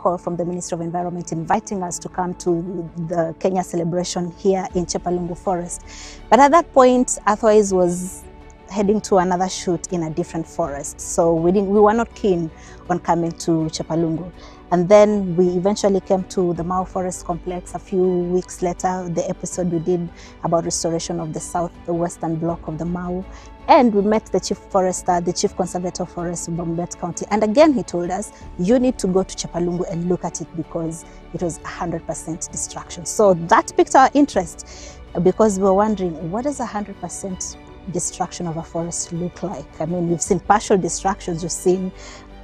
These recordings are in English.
call from the Ministry of Environment inviting us to come to the Kenya celebration here in Chepalungu Forest. But at that point, Arthur was heading to another shoot in a different forest. So we were not keen on coming to Chepalungu. And then we eventually came to the Mau Forest Complex a few weeks later, the episode we did about restoration of the western block of the Mau. And we met the chief forester, the chief conservator of forests in Bombet County. And again, he told us, you need to go to Chepalungu and look at it because it was 100% destruction. So that piqued our interest because we were wondering, what does 100% destruction of a forest look like? I mean, we've seen partial destructions, you've seen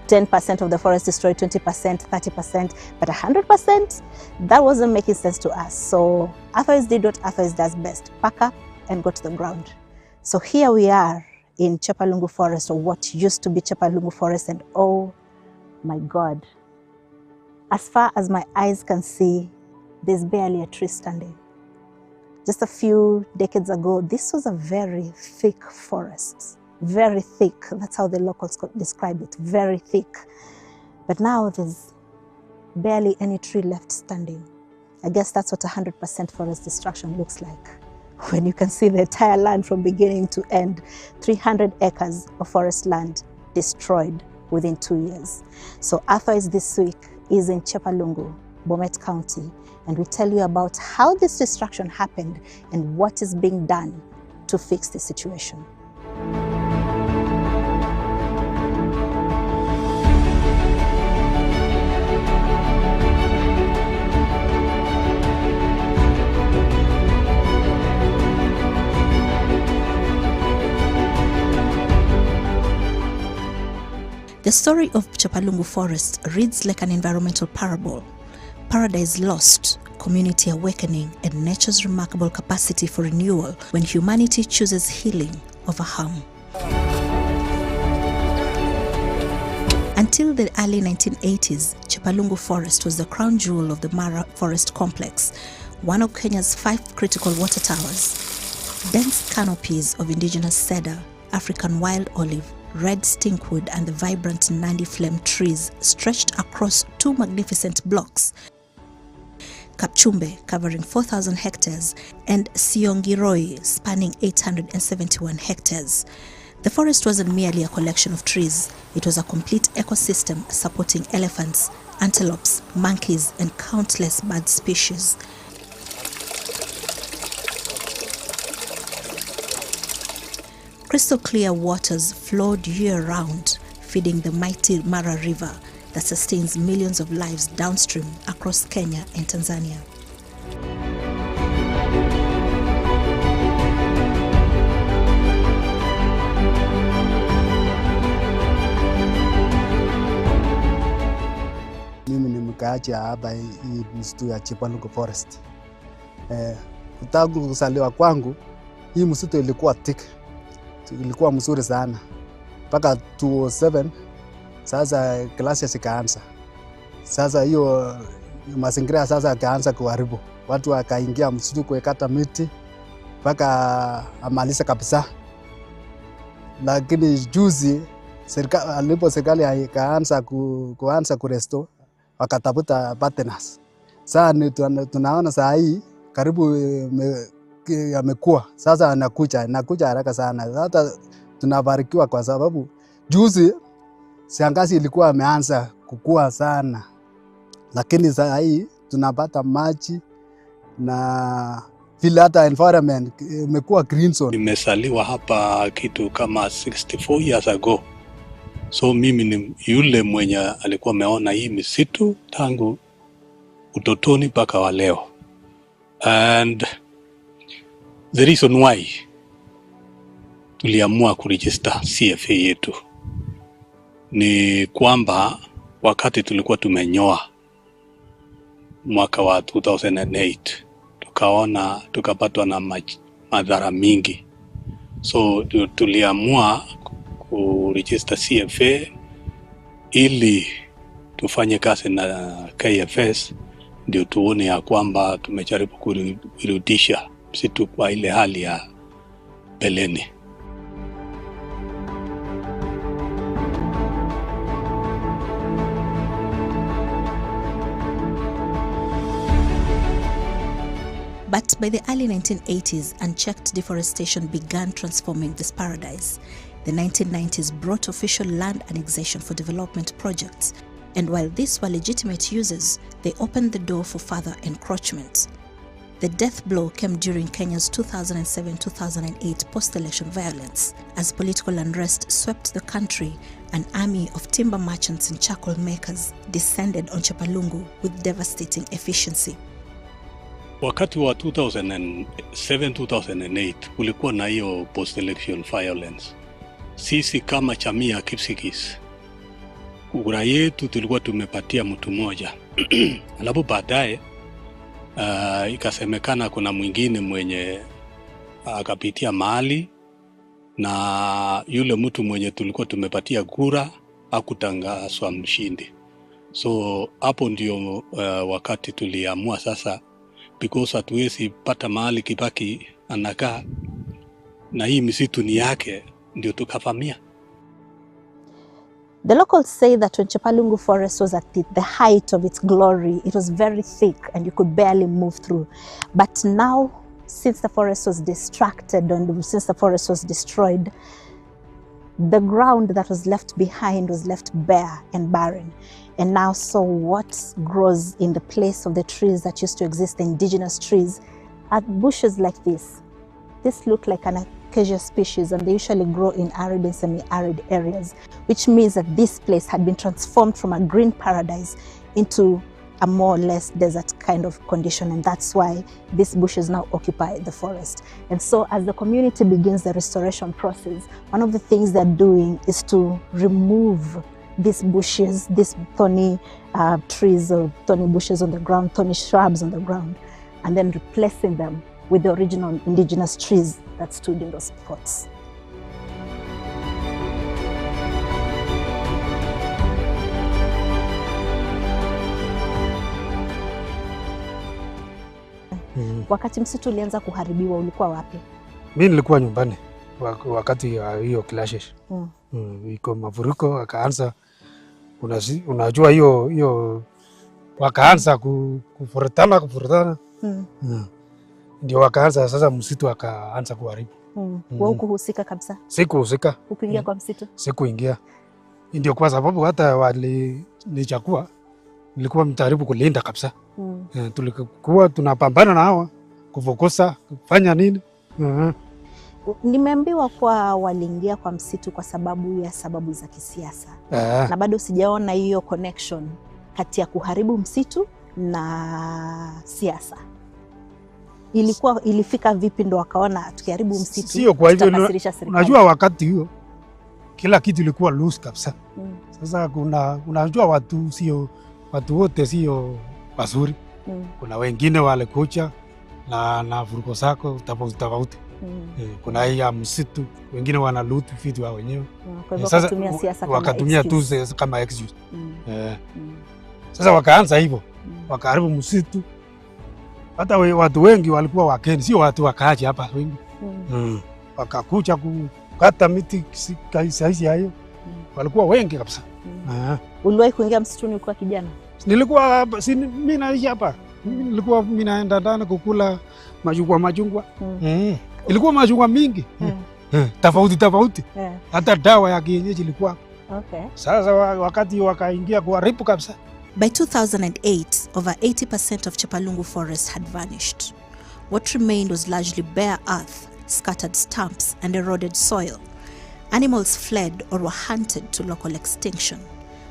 10% of the forest destroyed, 20%, 30%, but 100%, that wasn't making sense to us. So Arthur did what Arthur does best, pack up and go to the ground. So here we are in Chepalungu Forest, or what used to be Chepalungu Forest, and oh my God, as far as my eyes can see, there's barely a tree standing. Just a few decades ago, this was a very thick forest. Very thick, that's how the locals describe it, very thick. But now there's barely any tree left standing. I guess that's what 100% forest destruction looks like. When you can see the entire land from beginning to end, 300 acres of forest land destroyed within 2 years. So Arthur this week is in Chepalungu, Bomet County, and we tell you about how this destruction happened and what is being done to fix the situation. The story of Chepalungu Forest reads like an environmental parable. Paradise lost, community awakening, and nature's remarkable capacity for renewal when humanity chooses healing over harm. Until the early 1980s, Chepalungu Forest was the crown jewel of the Mara Forest Complex, one of Kenya's 5 critical water towers. Dense canopies of indigenous cedar, African wild olive, red stinkwood, and the vibrant Nandi flame trees stretched across 2 magnificent blocks, Kapchumbe covering 4,000 hectares and Siongiroi spanning 871 hectares. The forest wasn't merely a collection of trees, it was a complete ecosystem supporting elephants, antelopes, monkeys, and countless bird species. Crystal clear waters flowed year-round, feeding the mighty Mara River that sustains millions of lives downstream across Kenya and Tanzania. Mimi ni mkaaji hapa hii msitu ya Chepalungu Forest. Tangu kuzaliwa kwangu, hii msitu ilikuwa thick. Ilikuwa mzuri sana. Mpaka 2007 sasa klasi zikaanza. Sasa hiyo mazingira sasa yakaanza kuharibu. Watu wakaingia msitu kuekata miti mpaka amaliza kabisa. Lakini juzi serikali ikaanza kuanza kurestore, wakatafuta partners. Sasa tunaona saa hii karibu yamekuwa. Sasa nakuja haraka sana. Hata tunabarikiwa kwa sababu juzi kiangazi ilikuwa imeanza kukua sana. Lakini saa hii tunapata maji na vile hata environment imekuwa green zone. Nimesaliwa hapa kitu kama 64 years ago. So mimi ni yule mwenye alikuwa ameona hii misitu tangu utotoni mpaka wa leo. And the reason why tuliamua kuregister CFA yetu ni kwamba wakati tulikuwa tumenyoa mwaka wa 2008 tukapatwa na madhara mingi. So tuliamua kuregister CFA ili tufanye kazi na KFS, ndio tuone ya kwamba tumejaribu kurudisha msitu kwa ile hali ya beleni. But by the early 1980s, unchecked deforestation began transforming this paradise. The 1990s brought official land annexation for development projects, and while these were legitimate uses, they opened the door for further encroachment. The death blow came during Kenya's 2007-2008 post-election violence. As political unrest swept the country, an army of timber merchants and charcoal makers descended on Chepalungu with devastating efficiency. Wakati wa 2007-2008 kulikuwa na hiyo post-election violence. Sisi kama jamii ya Kipsigis, kura yetu tulikuwa tumepatia mtu mmoja. Alafu baadaye ikasemekana kuna mwingine mwenye akapitia mahali na yule mtu mwenye tulikuwa tumepatia kura hakutangazwa mshindi. So hapo ndio wakati tuliamua sasa, because hatuwezi pata mahali Kibaki anakaa na hii misitu ni yake, ndio tukavamia. The locals say that when Chepalungu forest was at the height of its glory, it was very thick and you could barely move through. But now, since the forest was distracted and since the forest was destroyed, the ground that was left behind was left bare and barren. And now, so what grows in the place of the trees that used to exist, the indigenous trees, are bushes like this. This look like an acacia species, and they usually grow in arid and semi-arid areas, which means that this place had been transformed from a green paradise into a more or less desert kind of condition, and that's why these bushes now occupy the forest. And so as the community begins the restoration process, one of the things they're doing is to remove these bushes, these thorny trees or thorny bushes on the ground, thorny shrubs on the ground, and then replacing them with the original indigenous trees that stood in those spots. Wakati msitu ulianza kuharibiwa ulikuwa wapi? Mimi nilikuwa nyumbani wakati ya hiyo clashes. Iko mafuriko akaanza, unajua hiyo wakaanza kufuratana. Ndio wakaanza sasa msitu akaanza kuharibu. Wewe kuhusika kabisa? Sikuhusika. Ukuingia kwa msitu? Sikuingia. Ndio kwa sababu hata walinichukua nilikuwa mtaribu kulinda kabisa. Tulikuwa tunapambana na hawa kufokosa kufanya nini. Nimeambiwa kwa waliingia kwa msitu kwa sababu za kisiasa. Na bado sijaona hiyo connection kati ya kuharibu msitu na siasa. Ilifika vipi ndo wakaona tukiharibu msitu? Sio kwa hivyo, unajua wakati hiyo kila kitu ilikuwa loose kabisa. Sasa unajua watu wote sio wazuri. Kuna wengine wale kucha na vurugo zako tofauti. Kuna hii ya msitu, wengine wana loot vitu wao wenyewe. Kwa hivyo wakatumia siasa wakatumia tu kama excuse. Sasa wakaanza hivyo, wakaharibu msitu. Hata watu wengi walikuwa wakeni, sio watu wakaaji hapa wengi. Wakakuja kukata miti sahizi hayo. Walikuwa wengi kabisa. Uliwahi kuingia msituni ukiwa kijana? Nilikuwa mimi naishi hapa. Nilikuwa mimi naenda ndani kukula machungwa. Ilikuwa machungwa mingi. Tofauti. Hata dawa ya kienyeji ilikuwa. Sasa wakati wakaingia kuharibu kabisa. By 2008, over 80% of Chepalungu forest had vanished. What remained was largely bare earth, scattered stumps, and eroded soil. Animals fled or were hunted to local extinction.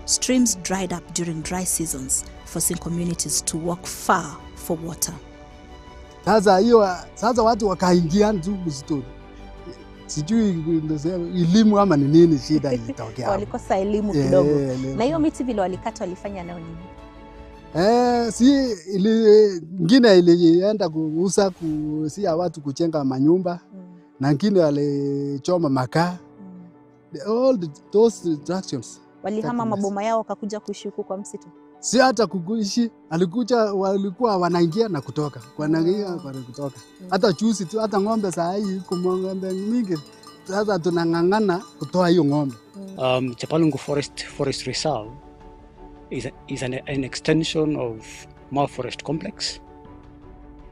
Streams dried up during dry seasons, forcing communities to walk far for water. Sasa watu wakaingia tu msituni. Sijui elimu ama ni nini shida ilitokea. Walikosa elimu kidogo. Na hiyo miti vile walikata walifanya nayo nini? Ngine ilienda kuuza kusia watu kujenga manyumba. Na ngine walichoma makaa. All those distractions. Walihama maboma yao wakakuja kuishi huko kwa msitu. Si hata kuishi, walikuwa wanaingia na kutoka. Wanaingia na kutoka. Hata chusi tu, hata ng'ombe saa hii kuna ng'ombe mingi. Sasa tunang'ang'ana kutoa hiyo ng'ombe. Chepalungu Forest Reserve is an extension of Mau Forest Complex.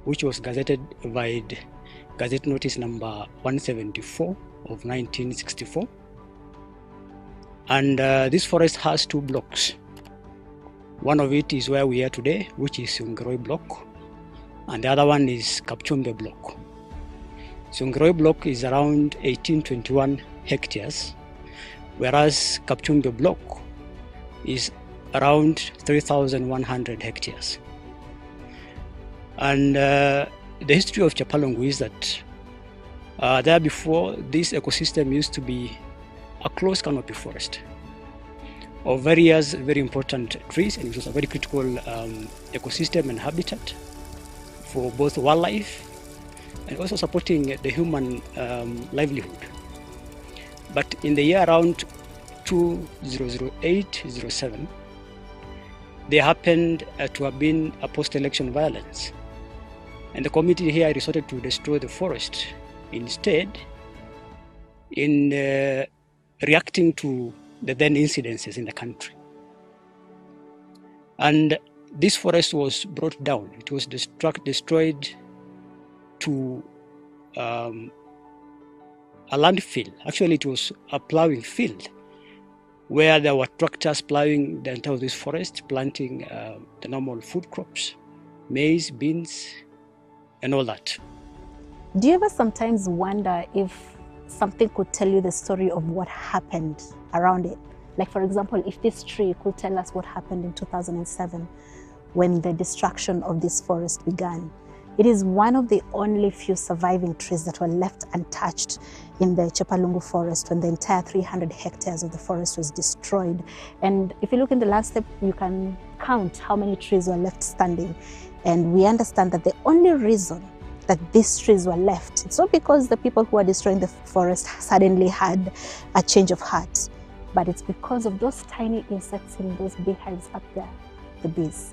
which was gazetted by Gazette Notice number 174 of 1964. And this forest has 2 blocks. One of it is where we are today, which is Sungiroi block, and the other one is Kapchumbe block. Sungiroi block is around 1821 hectares, whereas Kapchumbe block is around 3,100 hectares. And the history of Chepalungu is that there before, this ecosystem used to be a close canopy forest of various very important trees, and it was a very critical ecosystem and habitat for both wildlife and also supporting the human livelihood. But in the year around 2008-07, there happened to have been a post-election violence, and the community here resorted to destroy the forest instead, in reacting to the then incidences in the country. And this forest was brought down. It was destroyed to a landfill. Actually, it was a plowing field where there were tractors plowing the entire of this forest, planting the normal food crops, maize, beans, and all that. Do you ever sometimes wonder if something could tell you the story of what happened around it? Like, for example, if this tree could tell us what happened in 2007 when the destruction of this forest began. It is one of the only few surviving trees that were left untouched in the Chepalungu forest when the entire 300 hectares of the forest was destroyed. And if you look in the last step, you can count how many trees were left standing. And we understand that the only reason that these trees were left, it's not because the people who are destroying the forest suddenly had a change of heart, but it's because of those tiny insects in those beehives up there, the bees.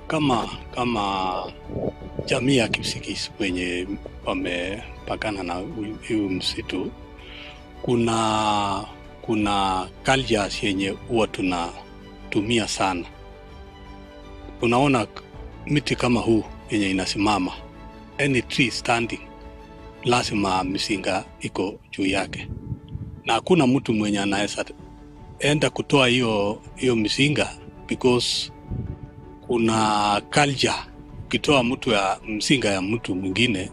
Kama jamii ya Kipsigis wenye wamepakana na huu msitu, kuna cultures yenye huwa tunatumia sana. Unaona miti kama huu yenye inasimama, any tree standing, lazima misinga iko juu yake, na hakuna mtu mwenye anaweza enda kutoa hiyo misinga, because kuna culture, ukitoa mtu ya msinga ya mtu mwingine,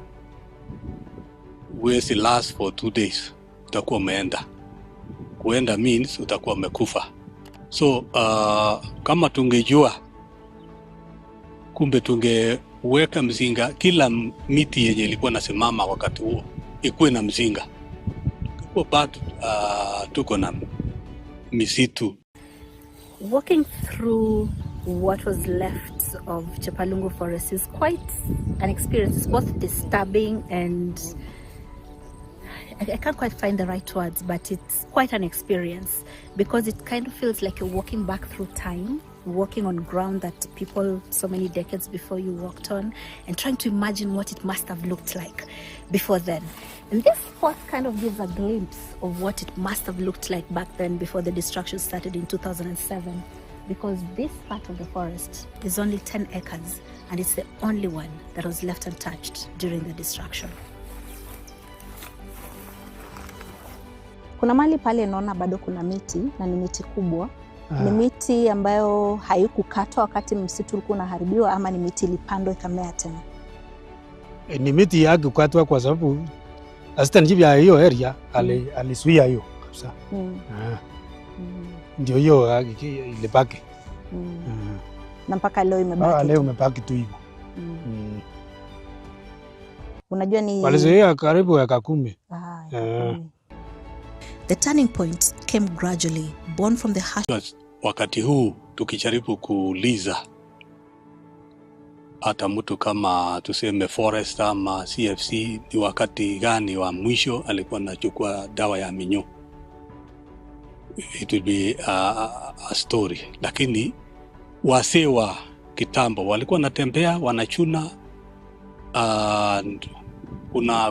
huwezi last for 2 days, utakuwa umeenda. Kuenda means utakuwa umekufa. So kama tungejua, kumbe tungeweka mzinga, kila miti yenye ilikuwa nasimama wakati huo ikuwe na mzinga. Kwa bado tuko na misitu. Walking through what was left of Chepalungu forest is quite an experience. It's both disturbing and I can't quite find the right words, but it's quite an experience because it kind of feels like you're walking back through time, walking on ground that people so many decades before you walked on, and trying to imagine what it must have looked like before then. And this spot kind of gives a glimpse of what it must have looked like back then before the destruction started in 2007, because this part of the forest is only 10 acres and it's the only one that was left untouched during the destruction. Kuna mali pale naona bado kuna miti na ni miti kubwa. Ni miti ambayo haikukatwa wakati msitu ulikuwa unaharibiwa, ama ni miti ilipandwa ikamea tena? Ni miti yake kukatwa kwa sababu assistant chief ya hiyo area alisuia hiyo kabisa. Ndio hiyo ilibaki. Na mpaka leo imebaki. Leo imebaki tu hivyo. Unajua ni walizoea karibu ya 10. The turning point came gradually, born from the heart. Wakati huu tukijaribu kuuliza hata mtu kama tuseme Forest ama CFC, ni wakati gani wa mwisho alikuwa anachukua dawa ya minyoo, it will be a story. Lakini wazee wa kitambo walikuwa wanatembea wanachuna,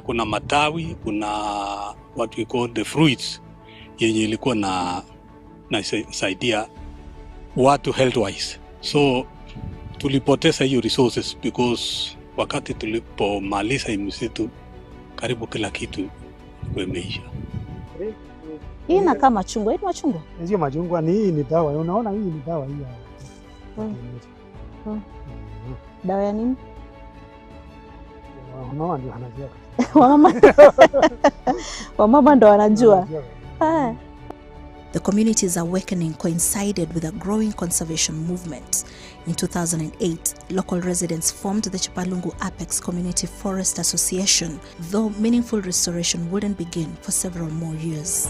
kuna matawi, kuna what we call the fruits yenye ilikuwa na saidia watu health wise. So tulipoteza hiyo resources because wakati tulipomaliza hii msitu karibu kila kitu imeisha. Hii inakaa machungwa, hii machungwa. Sio machungwa, hii ni dawa. Unaona hii ni dawa hii. Dawa ya nini? Mama ndio anajua. Wamama ndo wanajua. The community's awakening coincided with a growing conservation movement. In 2008, local residents formed the Chepalungu Apex Community Forest Association, though meaningful restoration wouldn't begin for several more years.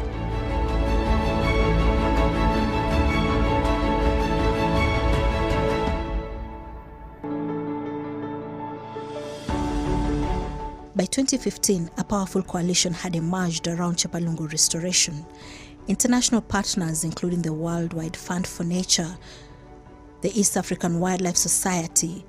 By 2015, a powerful coalition had emerged around Chepalungu restoration. International partners, including the Worldwide Fund for Nature, the East African Wildlife Society,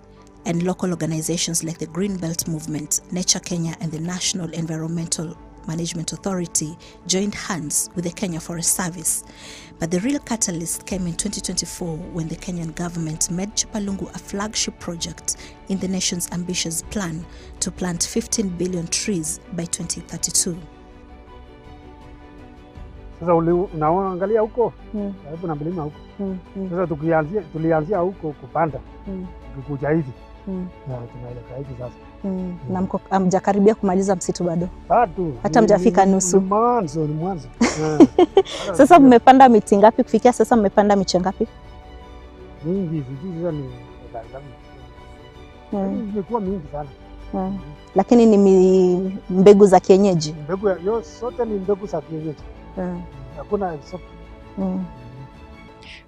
and local organizations like the Green Belt Movement, Nature Kenya, and the National Environmental Management Authority joined hands with the Kenya Forest Service. But the real catalyst came in 2024 when the Kenyan government made Chepalungu a flagship project in the nation's ambitious plan to plant 15 billion trees by 2032. Sasa unaangalia huko, karibu na mlima huko. Sasa tulianzia huko kupanda. Tukikuja hivi. Na tunaelekea hivi sasa. Na mko hamjakaribia kumaliza msitu bado? Bado. Hata mjafika nusu. Ni mwanzo. Sasa mmepanda miti ngapi kufikia sasa, mmepanda miche ngapi? Mingi, sasa ni imekuwa mingi sana. Lakini ni mbegu za kienyeji. Mbegu zote ni mbegu za kienyeji. Hakuna sote.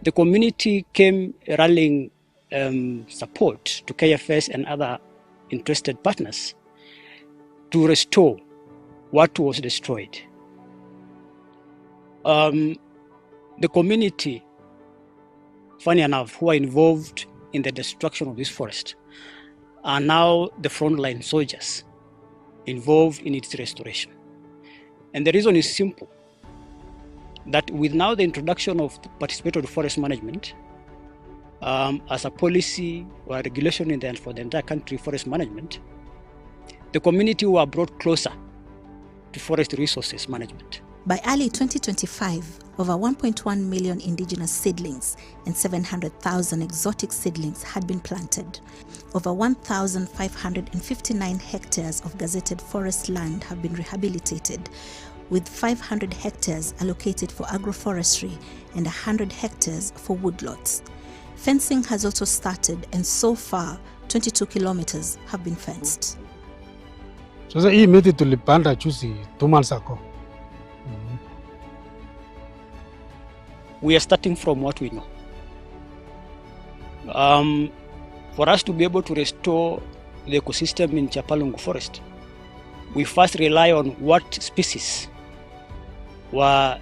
The community came rallying support to KFS and other interested partners to restore what was destroyed. The community, funny enough, who are involved in the destruction of this forest are now the frontline soldiers involved in its restoration. And the reason is simple, that with now the introduction of participatory forest management as a policy or a regulation for the entire country forest management, the community were brought closer to forest resources management. By early 2025, over 1.1 million indigenous seedlings and 700,000 exotic seedlings had been planted. Over 1,559 hectares of gazetted forest land have been rehabilitated, with 500 hectares allocated for agroforestry and 100 hectares for woodlots. Fencing has also started, and so far 22 kilometers have been fenced. Sasa hii miti tulipanda juzi 2 months ago. We are starting from what we know. For us to be able to restore the ecosystem in Chepalungu forest, we first rely on what species were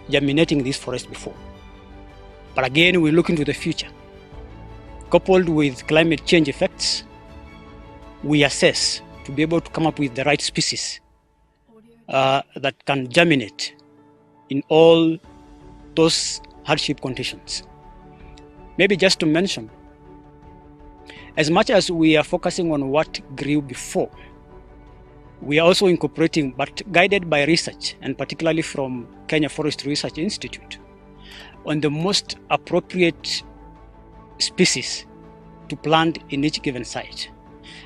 germinating this forest before. But again, we look into the future. Coupled with climate change effects, we assess to be able to come up with the right species that can germinate in all those hardship conditions. Maybe just to mention, as much as we are focusing on what grew before, we are also incorporating, but guided by research, and particularly from Kenya Forest Research Institute, on the most appropriate species to plant in each given site.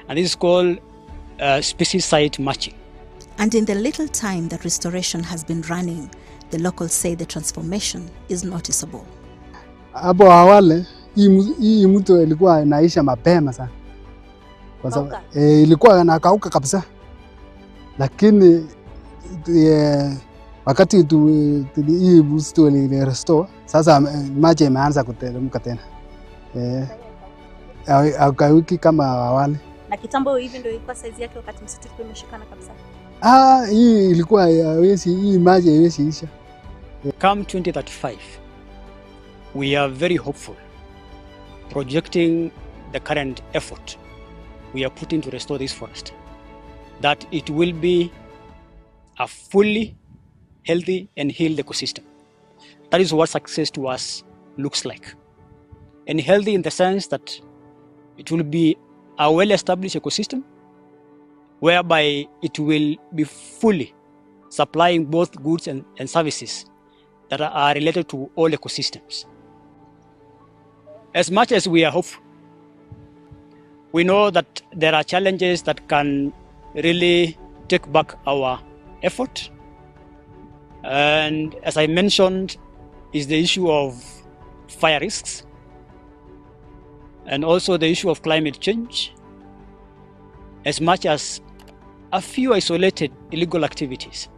And this is called species site matching. And in the little time that restoration has been running, the locals say the transformation is noticeable. Hapo awali hii mto ilikuwa inaisha mapema sana. Kwa sababu ilikuwa inakauka kabisa. Lakini wakati hii mto ile restore, sasa maji imeanza kuteremka tena. Haukauki kama awali. Na kitambo hivi ndio ilikuwa size yake wakati msitu ulikuwa umeshikana kabisa. Hii ilikuwa hii maji haiwezi isha. Come 2035, we are very hopeful, projecting the current effort we are putting to restore this forest, that it will be a fully healthy and healed ecosystem. That is what success to us looks like. And healthy in the sense that it will be a well-established ecosystem whereby it will be fully supplying both goods and services that are related to all ecosystems. As much as we are hopeful, we know that there are challenges that can really take back our effort. And as I mentioned, is the issue of fire risks and also the issue of climate change, as much as a few isolated illegal activities.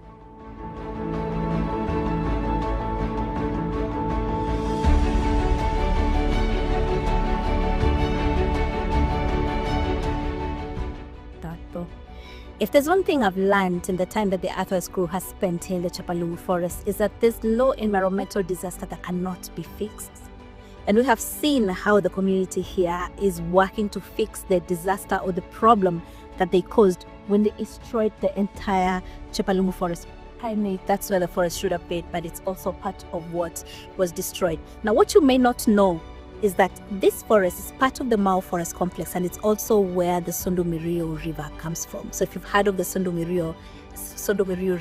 If there's one thing I've learned in the time that the Earthwise crew has spent here in the Chapalungu forest is that there's no environmental disaster that cannot be fixed. And we have seen how the community here is working to fix the disaster or the problem that they caused when they destroyed the entire Chapalungu forest. I mean, that's where the forest should have been, but it's also part of what was destroyed. Now, what you may not know is that this forest is part of the Mau Forest Complex, and it's also where the Sondomirio River comes from. So if you've heard of the Sondomirio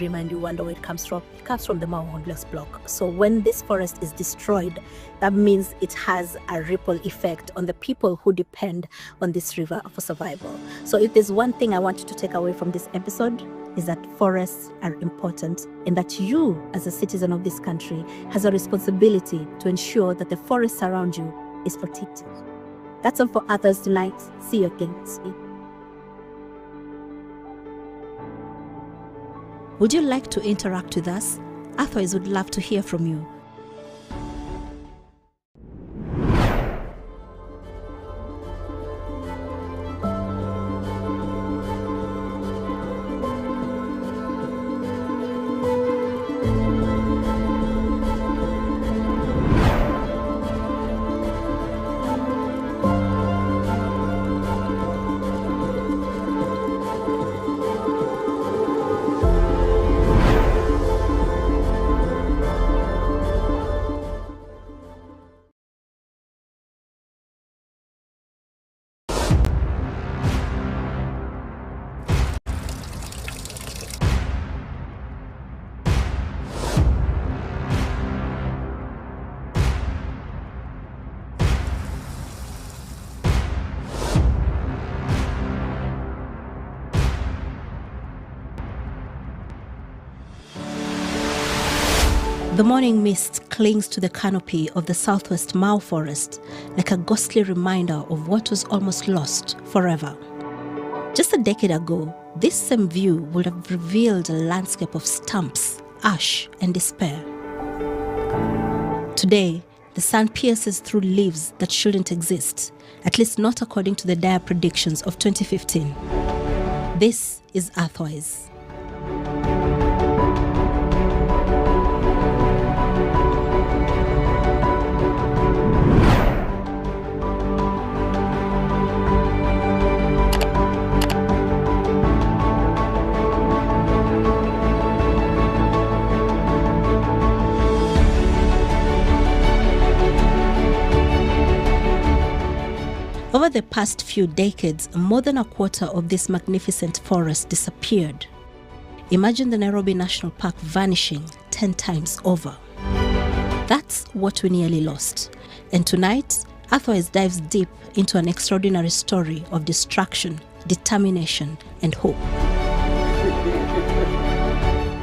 River and you wonder where it comes from the Mau Complex block. So when this forest is destroyed, that means it has a ripple effect on the people who depend on this river for survival. So if there's one thing I want you to take away from this episode, is that forests are important and that you, as a citizen of this country, has a responsibility to ensure that the forests around you is protected. That's all for others tonight. See you again next week. Would you like to interact with us? Earthwise would love to hear from you. The morning mist clings to the canopy of the southwest Mau forest like a ghostly reminder of what was almost lost forever. Just a decade ago, this same view would have revealed a landscape of stumps, ash, and despair. Today, the sun pierces through leaves that shouldn't exist, at least not according to the dire predictions of 2015. This is Earthwise. Over the past few decades, more than a quarter of this magnificent forest disappeared. Imagine the Nairobi National Park vanishing 10 times over. That's what we nearly lost. And tonight, Earthwise dives deep into an extraordinary story of destruction, determination, and hope.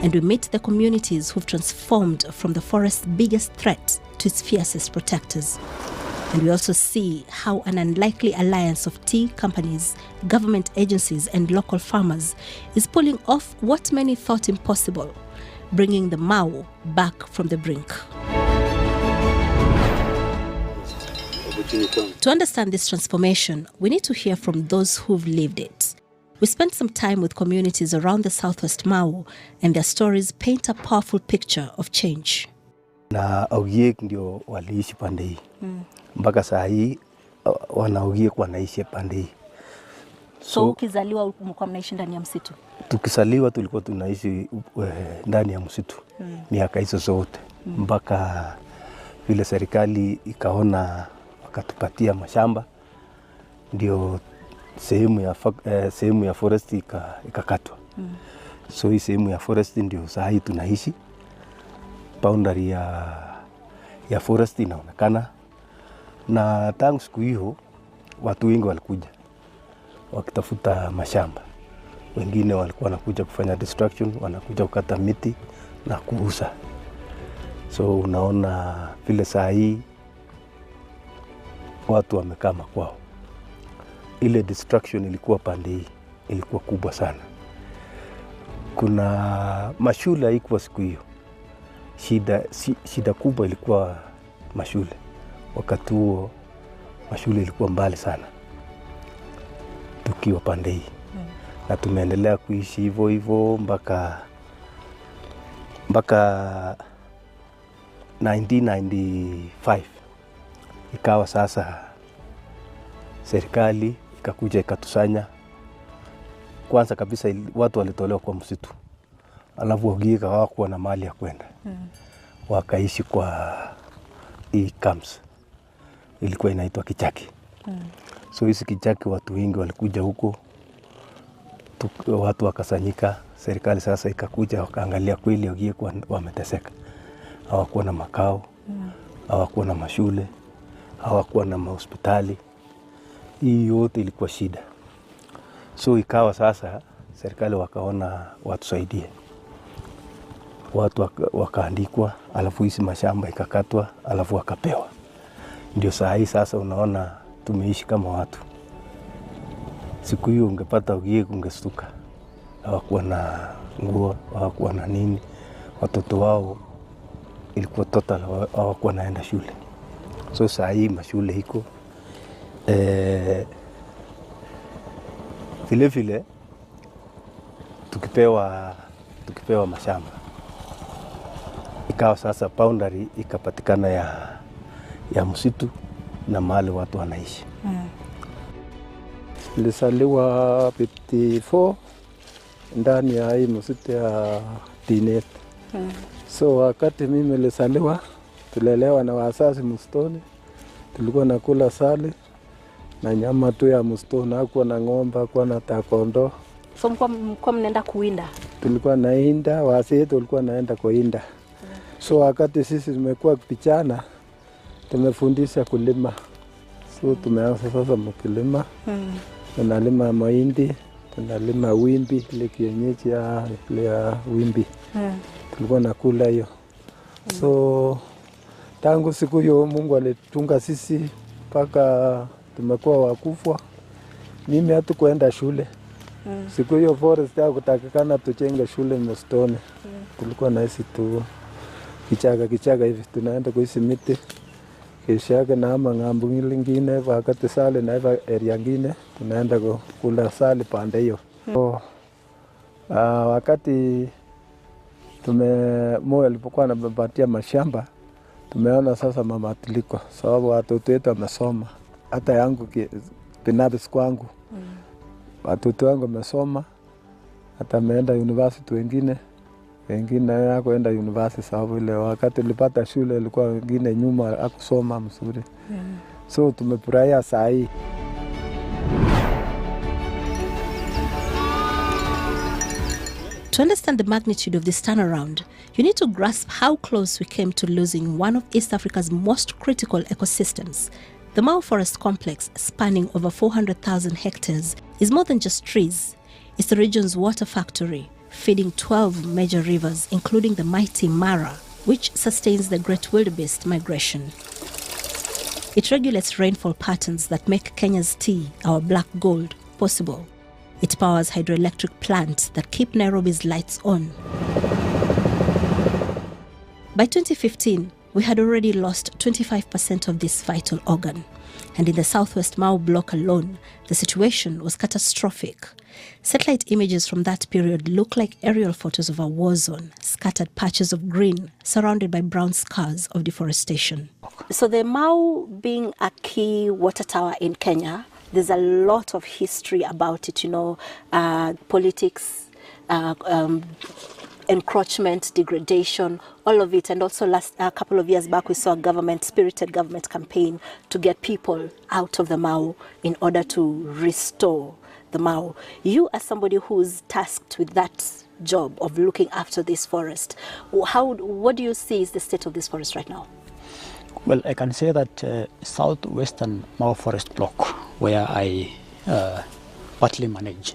And we meet the communities who've transformed from the forest's biggest threat to its fiercest protectors. And we also see how an unlikely alliance of tea companies, government agencies, and local farmers is pulling off what many thought impossible, bringing the Mau back from the brink. To understand this transformation, we need to hear from those who've lived it. We spent some time with communities around the southwest Mau, and their stories paint a powerful picture of change. Na Ogiek ndio waliishi pande hii. Mpaka saa hii wana Ogiek wanaishi pande hii. So ukizaliwa mlikuwa mnaishi ndani ya msitu? Tukizaliwa tulikuwa tunaishi ndani ya msitu. miaka hizo zote mpaka vile serikali ikaona wakatupatia mashamba, ndio sehemu ya forest ikakatwa. So hii sehemu ya forest ndio saa hii tunaishi. Boundary ya forest inaonekana, na tangu siku hiyo watu wengi walikuja wakitafuta mashamba. Wengine walikuwa wanakuja kufanya destruction, wanakuja kukata miti na kuuza. So unaona vile saa hii watu wamekaa makwao. Ile destruction ilikuwa pande hii, ilikuwa kubwa sana. Kuna mashule haikuwa siku hiyo. Shida kubwa ilikuwa mashule. Wakati huo mashule ilikuwa mbali sana tukiwa pande hii. Na tumeendelea kuishi hivyo hivyo mpaka 1995. Ikawa sasa serikali ikakuja ikatusanya. Kwanza kabisa watu walitolewa kwa msitu. Alafu Ogiek hawakuwa na mahali ya kwenda. Wakaishi kwa hii camps. Ilikuwa inaitwa Kichaki. So hizi Kichaki watu wengi walikuja huko. Watu wakasanyika. Serikali sasa ikakuja wakaangalia kweli Ogiek wameteseka. Hawakuwa na makao, hawakuwa na mashule, hawakuwa na mahospitali. Hii yote ilikuwa shida. So ikawa sasa serikali wakaona watusaidie. Watu wakaandikwa, alafu hizi mashamba ikakatwa, alafu wakapewa. Ndio saa hii sasa unaona tumeishi kama watu. Siku hiyo ungepata Ogiek ungestuka. Hawakuwa na nguo, hawakuwa na nini. Watoto wao ilikuwa total hawakuwa naenda shule. So saa hii mashule iko. Vile vile tukipewa mashamba. Ikawa sasa boundary ikapatikana ya msitu na mahali watu wanaishi. Nilisaliwa 54 ndani ya hii msitu ya Tinet. So wakati mimi nilisaliwa, tulelewa na wazazi msituni. Tulikuwa nakula sali na nyama tu ya msituni, hakuwa na ng'ombe, hakuwa na takondo. So mlikuwa mnaenda kuwinda? Tulikuwa nainda, wazee tulikuwa naenda kuinda. So wakati sisi tumekuwa vijana, tumefundisha kulima. So tumeanza sasa mkulima. Tunalima mahindi, tunalima wimbi, ile kienyeji ya wimbi. Tulikuwa nakula hiyo. So tangu siku hiyo Mungu alitunga sisi mpaka tumekuwa wakufwa. Mimi hatukuenda shule. Siku hiyo forest hakutakikana tujenge shule msituni. Tulikuwa naishi tu kichaka hivi, tunaenda kuishi miti. Kesho yake naama ng'ambo nyingine, wakati sali na hiyo area nyingine tunaenda kula sali pande hiyo. So, wakati Moi alipokuwa anapatia mashamba, tumeona sasa mabadiliko, sababu watoto wetu wamesoma. Hata yangu binafsi kwangu, watoto wangu wamesoma, hata ameenda university wengine hakuenda university, sababu ile wakati nilipata shule ilikuwa wengine nyuma hakusoma mzuri. So tumefurahia saa hii. To understand the magnitude of this turnaround, you need to grasp how close we came to losing one of East Africa's most critical ecosystems. The Mau Forest Complex, spanning over 400,000 hectares, is more than just trees. It's the region's water factory, feeding 12 major rivers, including the mighty Mara, which sustains the great wildebeest migration. It regulates rainfall patterns that make Kenya's tea, our black gold, possible. It powers hydroelectric plants that keep Nairobi's lights on. By 2015, we had already lost 25% of this vital organ. And in the southwest Mau block alone, the situation was catastrophic. Satellite images from that period look like aerial photos of a war zone, scattered patches of green surrounded by brown scars of deforestation. So the Mau being a key water tower in Kenya, there's a lot of history about it, politics, encroachment, degradation, all of it. And also a couple of years back, we saw a spirited government campaign to get people out of the Mau in order to restore the Mau. You, as somebody who's tasked with that job of looking after this forest, what do you see is the state of this forest right now? Well, I can say that southwestern Mau forest block, where I partly manage,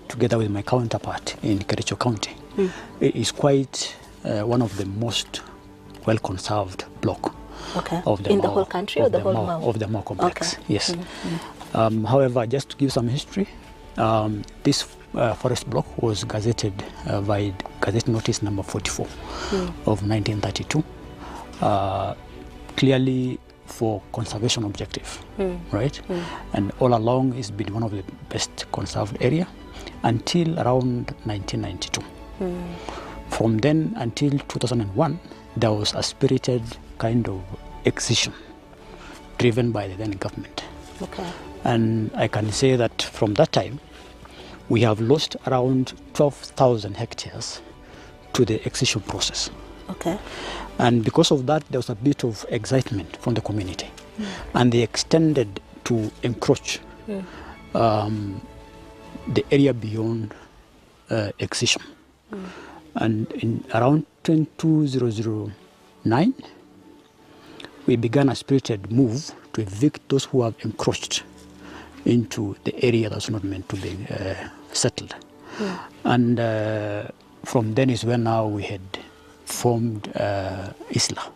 together with my counterpart in Kericho County, it is quite one of the most well-conserved block of the in Mau, the whole country or the whole Mau? Of the Mau complex, okay. Yes. However, just to give some history, this forest block was gazetted by Gazette Notice number 44 of 1932, clearly for conservation objective, right? And all along it's been one of the best conserved area until around 1992. From then until 2001, there was a spirited kind of excision driven by the then government. Okay. And I can say that from that time, we have lost around 12,000 hectares to the excision process. Okay. And because of that, there was a bit of excitement from the community. And they extended to encroach the area beyond excision. And in around 2009, we began a spirited move to evict those who have encroached into the area that's not meant to be settled. And from then is when now we had formed ISLA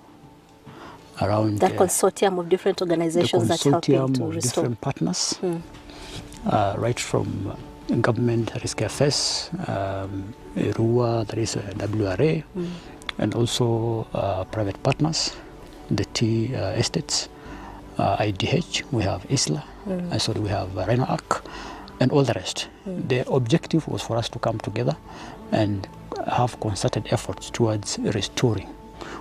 around that consortium of different organizations that's helping to restore. Different partners, right from government, that is KFS, RUA, that is WRA, and also private partners, the tea estates, IDH, we have ISLA, and so we have Rhino Arc, and all the rest. The objective was for us to come together and have concerted efforts towards restoring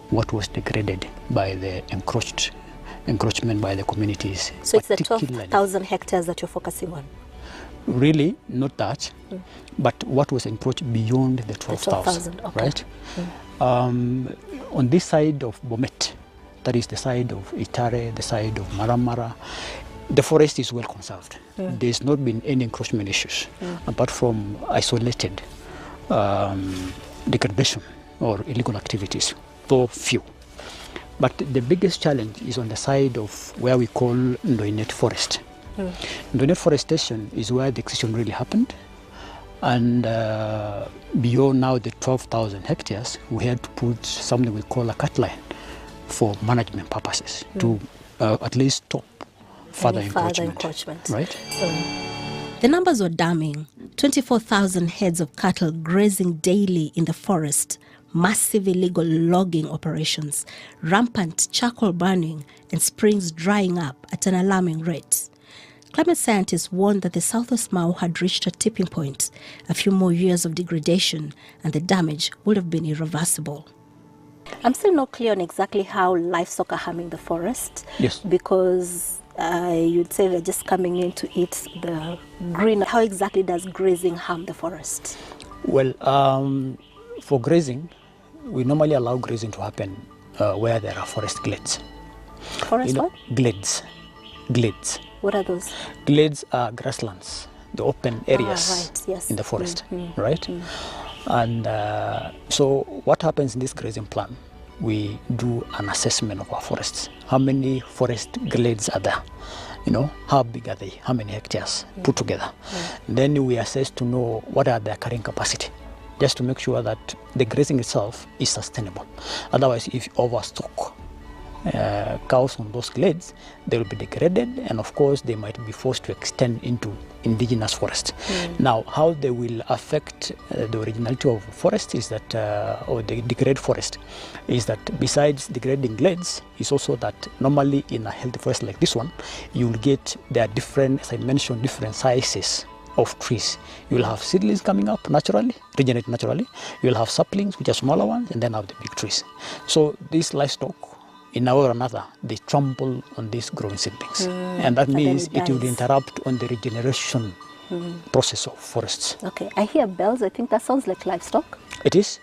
what was degraded by the encroachment by the communities. So it's the 12,000 hectares that you're focusing on? Really, not that, but what was encroached beyond the 12,000, okay. Right? On this side of Bomet, that is the side of Itare, the side of Maramara, the forest is well conserved. There's not been any encroachment issues, apart from isolated degradation or illegal activities, though few. But the biggest challenge is on the side of where we call Ndoinet Forest. Ndoinet Forestation is where the excision really happened, and beyond now the 12,000 hectares, we had to put something we call a cut line for management purposes to at least stop further encroachment. Right? The numbers were damning. 24,000 heads of cattle grazing daily in the forest, massive illegal logging operations, rampant charcoal burning, and springs drying up at an alarming rate. Climate scientists warned that the Southwest Mau had reached a tipping point. A few more years of degradation and the damage would have been irreversible. I'm still not clear on exactly how livestock are harming the forest. Yes. Because you'd say they're just coming in to eat the green. How exactly does grazing harm the forest? Well, for grazing, we normally allow grazing to happen where there are forest glades. Forest what? Glades. Glades. What are those? Glades are grasslands, the open areas in the forest, right? And so what happens in this grazing plan, we do an assessment of our forests. How many forest glades are there? You know, how big are they? How many hectares put together? Then we assess to know what are their carrying capacity, just to make sure that the grazing itself is sustainable. Otherwise, if you overstock cows on those glades, they will be degraded, and of course they might be forced to extend into indigenous forest. Now, how they will affect the originality of forest is that, or the degraded forest, is that besides degrading glades, is also that normally in a healthy forest like this one, you will get, there are different, as I mentioned, different sizes of trees. You will have seedlings coming up naturally, regenerate naturally. You will have saplings, which are smaller ones, and then have the big trees. So these livestock, in a way or another, they trample on these growing seedlings. And that means it will interrupt on the regeneration process of forests. Okay, I hear bells. I think that sounds like livestock. It is.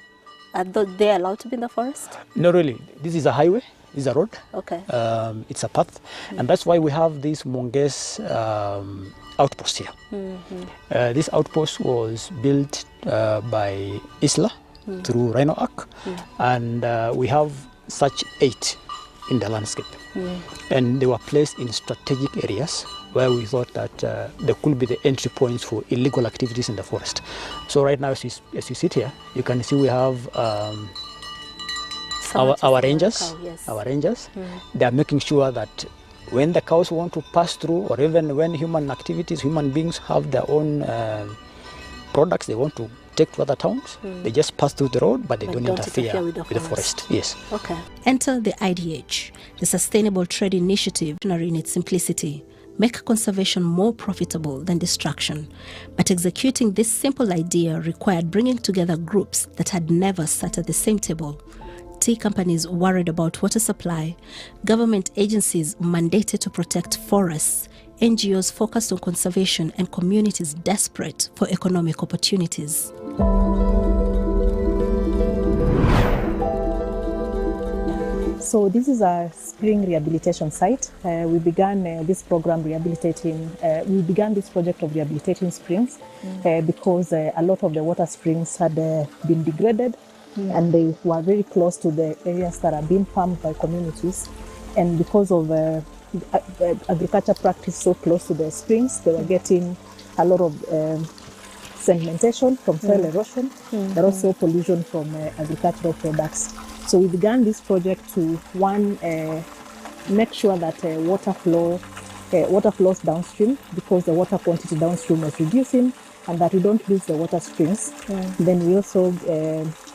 Are they allowed to be in the forest? No, really. This is a highway. This is a road. Okay. It's a path, and that's why we have this Monges outpost here. This outpost was built by Isla through Rhino Arc, and we have such 8 in the landscape. And they were placed in strategic areas where we thought that there could be the entry points for illegal activities in the forest. So right now, as you sit here, you can see we have our rangers. Our rangers. They are making sure that when the cows want to pass through, or even when human beings have their own products they want to take to other towns, they just pass through the road, but they don't interfere with the forest. Yes. Okay. Enter the IDH, the Sustainable Trade Initiative, in its simplicity. Make conservation more profitable than destruction. But executing this simple idea required bringing together groups that had never sat at the same table. Tea companies worried about water supply, government agencies mandated to protect forests, NGOs focused on conservation, and communities desperate for economic opportunities. So this is a spring rehabilitation site. We began this program rehabilitating. We began this project of rehabilitating springs because a lot of the water springs had been degraded, and they were very close to the areas that are being farmed by communities. And because of agriculture practice so close to the springs, they were getting a lot of sedimentation from soil erosion, but also pollution from agricultural products. So we began this project to, one, make sure that water flows downstream, because the water quantity downstream was reducing, and that we don't lose the water springs. Then we also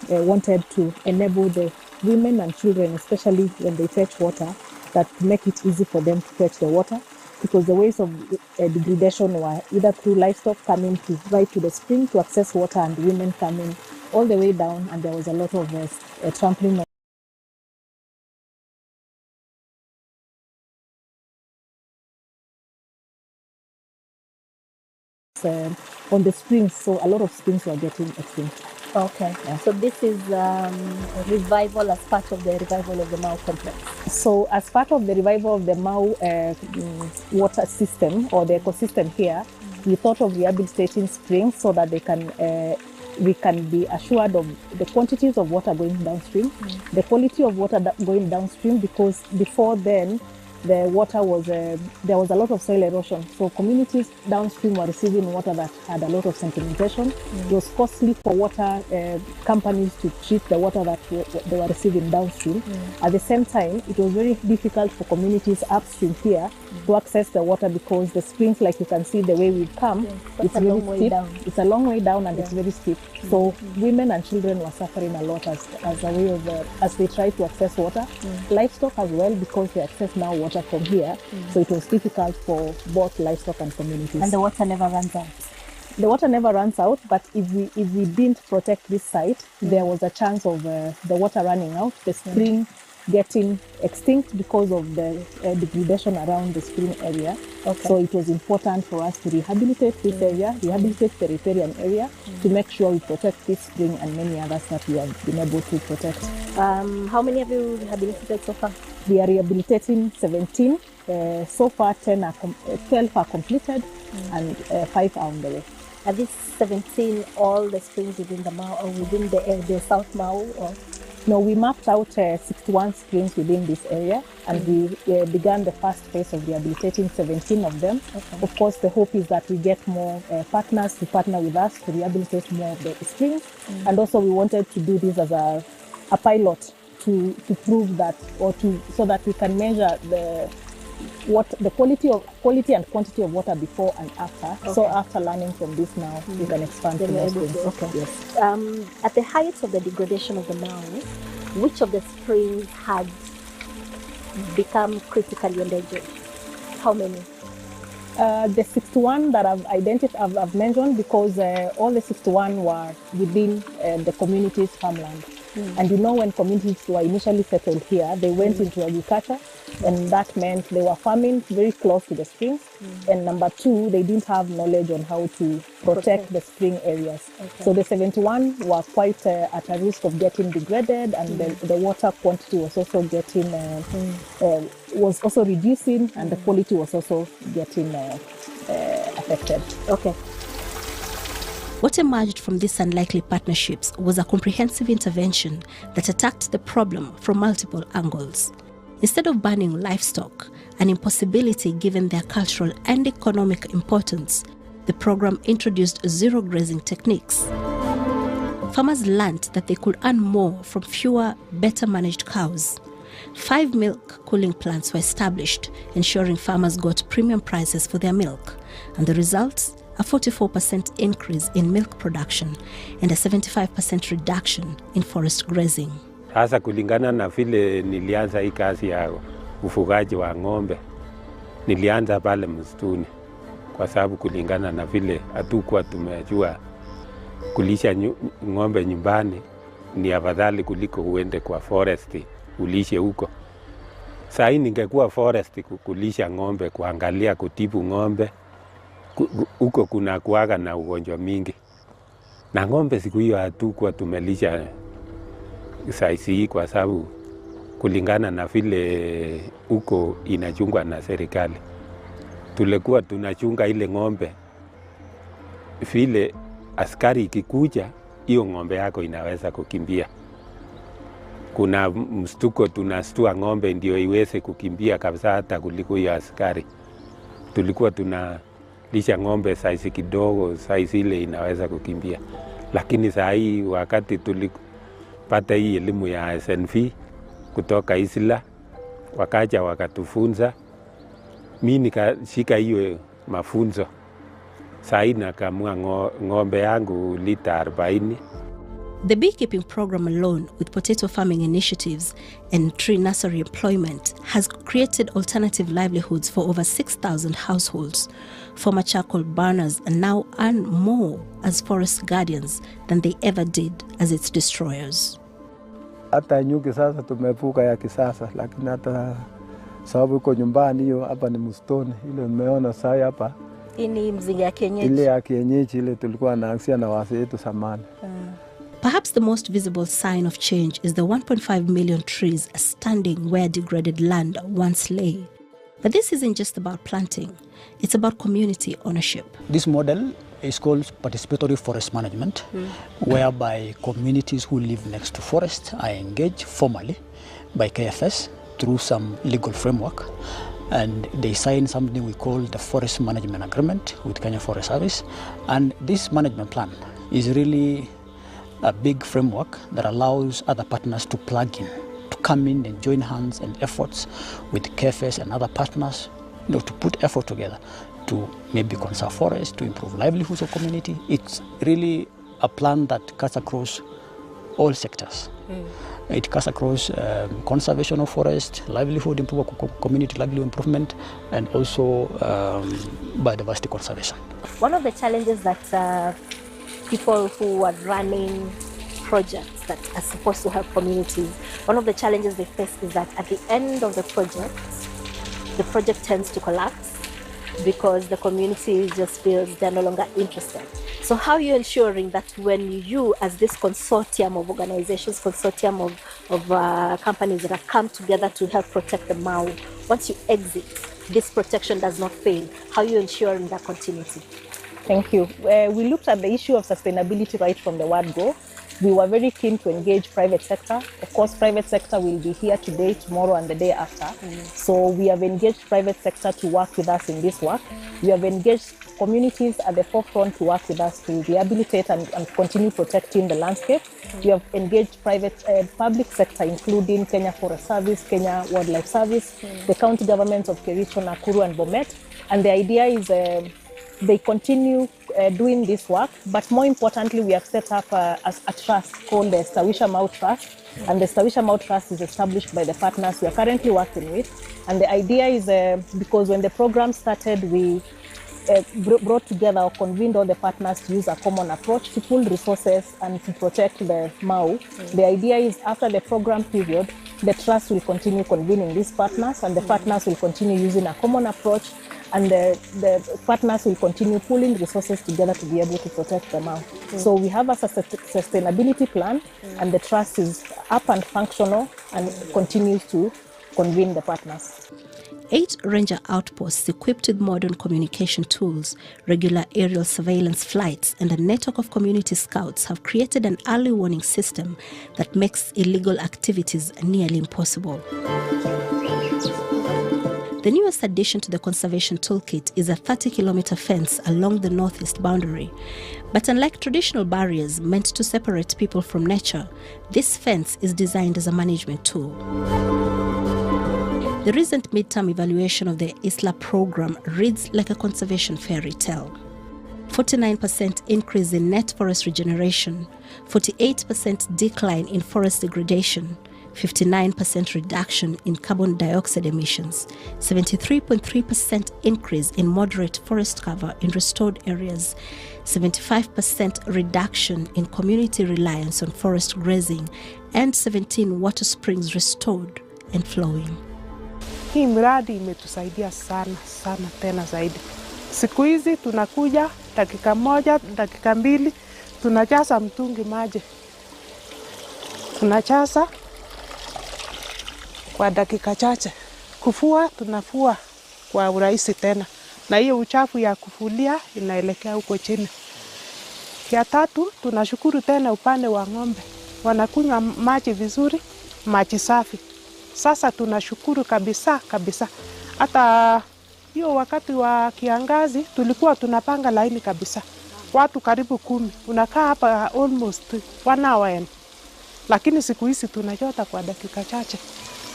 wanted to enable the women and children, especially when they fetch water, that to make it easy for them to fetch the water, because the ways of degradation were either through livestock coming right to the spring to access water, and women coming all the way down, and there was a lot of trampling on the springs, so a lot of springs were getting extinct. Okay, so this is revival as part of the revival of the Mau complex. So as part of the revival of the Mau water system, or the ecosystem here, we thought of rehabilitating springs so that we can be assured of the quantities of water going downstream, the quality of water going downstream, because before then, the water was, there was a lot of soil erosion. So communities downstream were receiving water that had a lot of sedimentation. It was costly for water companies to treat the water that they were receiving downstream. At the same time, it was very difficult for communities upstream here to access the water, because the springs, like you can see the way we've come, it's very steep. It's a long way down, and it's very steep. So women and children were suffering a lot as a way of, as they try to access water. Livestock as well, because they access now water from here, so it was difficult for both livestock and communities. And the water never runs out. The water never runs out, but if we didn't protect this site, there was a chance of the water running out, the spring getting extinct because of the degradation around the spring area. So it was important for us to rehabilitate this area, rehabilitate the riparian area, to make sure we protect this spring and many others that we have been able to protect. How many have you rehabilitated so far? We are rehabilitating 17. So far 12 are completed, and 5 are on the way. Are these 17 all the springs within the Mau, or within the South Mau? Or? No, we mapped out 61 springs within this area, and we began the first phase of rehabilitating 17 of them. Of course, the hope is that we get more partners to partner with us to rehabilitate more of the springs. And also we wanted to do this as a pilot to prove that, or so that we can measure the quality and quantity of water before and after. So after learning from this now, we can expand to more springs. Yes. At the height of the degradation of the Mau, which of the springs had become critically endangered? How many? The 61 that I've mentioned, because all the 61 were within the community's farmland. And you know, when communities were initially settled here, they went into agriculture. And that meant they were farming very close to the springs. And number two, they didn't have knowledge on how to protect the spring areas. So the 71 were quite at a risk of getting degraded, and the water quantity was also getting, was also reducing, and the quality was also getting affected. Okay. What emerged from these unlikely partnerships was a comprehensive intervention that attacked the problem from multiple angles. Instead of banning livestock, an impossibility given their cultural and economic importance, the program introduced zero grazing techniques. Farmers learned that they could earn more from fewer, better managed cows. 5 milk cooling plants were established, ensuring farmers got premium prices for their milk. And the results? A 44% increase in milk production and a 75% reduction in forest grazing. Sasa kulingana na vile nilianza hii kazi ya ufugaji wa ng'ombe, nilianza pale msituni, kwa sababu kulingana na vile hatukuwa tumejua kulisha ng'ombe nyumbani ni afadhali kuliko uende kwa forest ulishe huko. Sasa hii ningekuwa forest kulisha ng'ombe, kuangalia kutibu ng'ombe, huko kuna kuaga na ugonjwa mingi. Na ng'ombe siku hiyo hatukuwa tumelisha saisi hii, kwa sababu kulingana na vile huko inachungwa na serikali. Tulikuwa tunachunga ile ng'ombe, vile askari ikikuja, hiyo ng'ombe yako inaweza kukimbia. Kuna mstuko, tunastua ng'ombe ndio iweze kukimbia kabisa hata kuliko hiyo askari. Tulikuwa tunalisha ng'ombe saisi kidogo, saisi ile inaweza kukimbia. Lakini saa hii wakati tulipata hii elimu ya SNV kutoka Isla, wakaja wakatufunza, mimi nikashika hiyo mafunzo. Saa hii nakamua ng'ombe yangu lita 40. The beekeeping program alone, with potato farming initiatives and tree nursery employment, has created alternative livelihoods for over 6,000 households. Former charcoal burners now earn more as forest guardians than they ever did as its destroyers. Hata nyuki sasa tumevuka ya kisasa, lakini hata sababu iko nyumbani hiyo hapa ni msituni. Ile nimeona sasa hapa. Ini mzinga ya kienyeji. Ile ya kienyeji ile tulikuwa naanzia na wazee wetu zamani. Perhaps the most visible sign of change is the 1.5 million trees standing where degraded land once lay. But this isn't just about planting, it's about community ownership. This model is called participatory forest management, whereby communities who live next to forests are engaged formally by KFS through some legal framework, and they sign something we call the Forest Management Agreement with Kenya Forest Service. And this management plan is really a big framework that allows other partners to plug in, to come in and join hands and efforts with KFS and other partners, to put effort together to maybe conserve forests, to improve livelihoods of community. It's really a plan that cuts across all sectors. It cuts across conservation of forest, livelihood community livelihood improvement, and also biodiversity conservation. One of the challenges that people who are running projects that are supposed to help communities, one of the challenges they face is that at the end of the project tends to collapse because the community just feels they're no longer interested. So how are you ensuring that when you, as this consortium of organizations, consortium of companies that have come together to help protect the Mau, once you exit, this protection does not fail? How are you ensuring that continuity? Thank you. We looked at the issue of sustainability right from the word go. We were very keen to engage private sector. Of course, private sector will be here today, tomorrow, and the day after. So we have engaged private sector to work with us in this work. We have engaged communities at the forefront to work with us to rehabilitate and continue protecting the landscape. We have engaged public sector, including Kenya Forest Service, Kenya Wildlife Service, the county governments of Kericho, Nakuru, and Bomet. And the idea is they continue doing this work, but more importantly, we have set up a trust called the Stawisha Mau Trust, and the Stawisha Mau Trust is established by the partners we are currently working with. And the idea is because when the program started, we brought together or convened all the partners to use a common approach to pool resources and to protect the Mau. The idea is after the program period, the trust will continue convening these partners, and the partners will continue using a common approach, and the partners will continue pooling resources together to be able to protect them out. So we have a sustainability plan, and the trust is up and functional and continues to convene the partners. 8 ranger outposts equipped with modern communication tools, regular aerial surveillance flights, and a network of community scouts have created an early warning system that makes illegal activities nearly impossible. The newest addition to the conservation toolkit is a 30-kilometer fence along the northeast boundary. But unlike traditional barriers meant to separate people from nature, this fence is designed as a management tool. The recent midterm evaluation of the ISLA program reads like a conservation fairy tale. 49% increase in net forest regeneration, 48% decline in forest degradation, 59% reduction in carbon dioxide emissions, 73.3% increase in moderate forest cover in restored areas, 75% reduction in community reliance on forest grazing, and 17 water springs restored and flowing. Hii mradi imetusaidia sana sana tena zaidi. Siku hizi tunakuja dakika moja, dakika mbili, tunajaza mtungi maji. Tunajaza kwa dakika chache. Kufua tunafua kwa urahisi tena. Na hiyo uchafu ya kufulia inaelekea huko chini. Ya tatu, tunashukuru tena upande wa ng'ombe. Wanakunywa maji vizuri, maji safi. Sasa tunashukuru kabisa kabisa. Hata hiyo wakati wa kiangazi tulikuwa tunapanga laini kabisa. Watu karibu 10. Unakaa hapa almost 1 hour. Lakini siku hizi tunachota kwa dakika chache.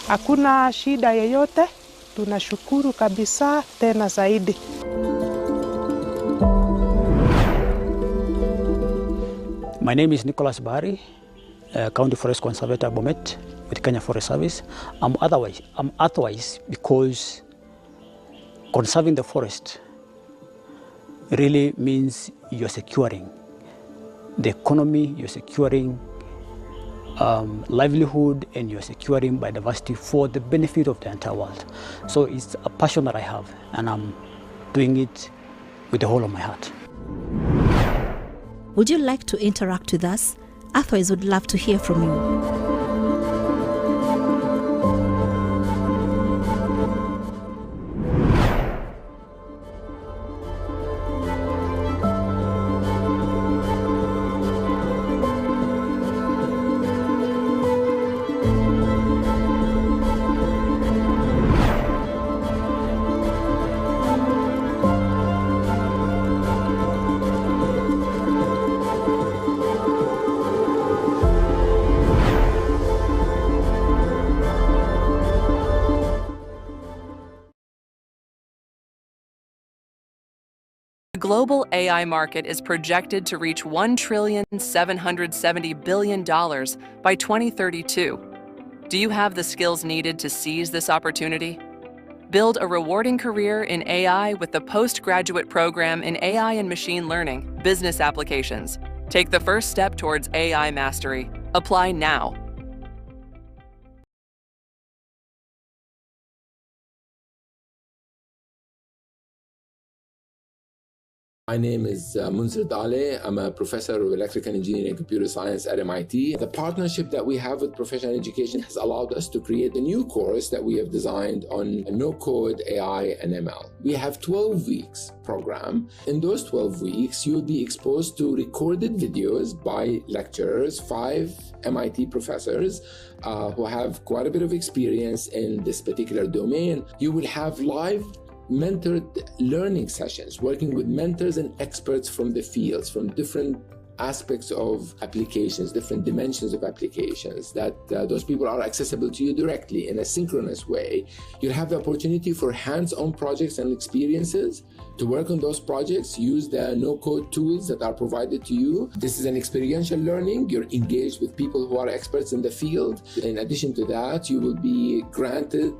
Hakuna shida yoyote. Tunashukuru kabisa tena zaidi. My name is Nicholas Bari, County Forest Conservator Bomet with Kenya Forest Service. I'm otherwise because conserving the forest really means you're securing the economy, you're securing livelihood, and you're securing biodiversity for the benefit of the entire world. So it's a passion that I have, and I'm doing it with the whole of my heart. Would you like to interact with us? Otherwise, would love to hear from you. The global AI market is projected to reach $1.770 trillion by 2032. Do you have the skills needed to seize this opportunity? Build a rewarding career in AI with the postgraduate program in AI and Machine Learning, Business Applications. Take the first step towards AI mastery. Apply now. My name is Munzir Dale. I'm a professor of electrical engineering and computer science at MIT. The partnership that we have with professional education has allowed us to create a new course that we have designed on no-code AI and ML. We have 12 weeks program. In those 12 weeks, you'll be exposed to recorded videos by lecturers, 5 MIT professors who have quite a bit of experience in this particular domain. You will have live mentored learning sessions, working with mentors and experts from the fields, from different aspects of applications, different dimensions of applications, that those people are accessible to you directly in a synchronous way. You'll have the opportunity for hands-on projects and experiences to work on those projects, use the no-code tools that are provided to you. This is an experiential learning. You're engaged with people who are experts in the field. In addition to that, you will be granted